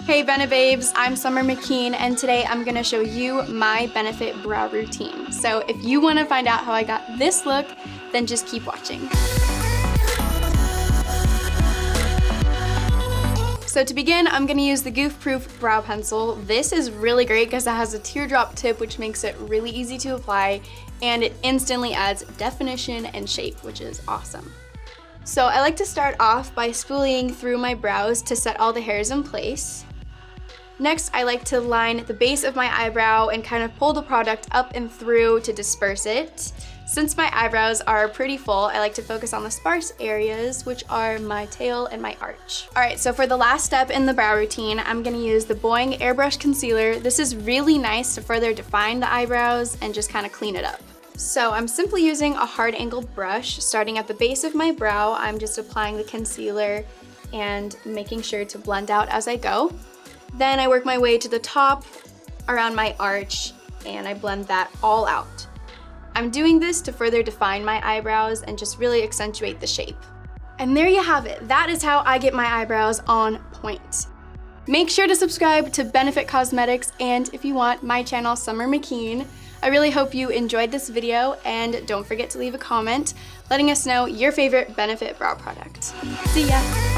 Hey Benefit Babes, I'm Summer Mckeen, and today I'm gonna show you my Benefit brow routine. So if you wanna find out how I got this look, then just keep watching. So to begin, I'm gonna use the Goof Proof Brow Pencil. This is really great because it has a teardrop tip, which makes it really easy to apply, and it instantly adds definition and shape, which is awesome. So I like to start off by spooling through my brows to set all the hairs in place. Next, I like to line the base of my eyebrow and kind of pull the product up and through to disperse it. Since my eyebrows are pretty full, I like to focus on the sparse areas, which are my tail and my arch. All right, so for the last step in the brow routine, I'm gonna use the Boing Airbrush Concealer. This is really nice to further define the eyebrows and just kind of clean it up. So I'm simply using a hard angled brush. Starting at the base of my brow, I'm just applying the concealer and making sure to blend out as I go. Then I work my way to the top around my arch and I blend that all out. I'm doing this to further define my eyebrows and just really accentuate the shape. And there you have it. That is how I get my eyebrows on point. Make sure to subscribe to Benefit Cosmetics, and if you want, my channel, Summer Mckeen. I really hope you enjoyed this video, and don't forget to leave a comment letting us know your favorite Benefit brow product. See ya!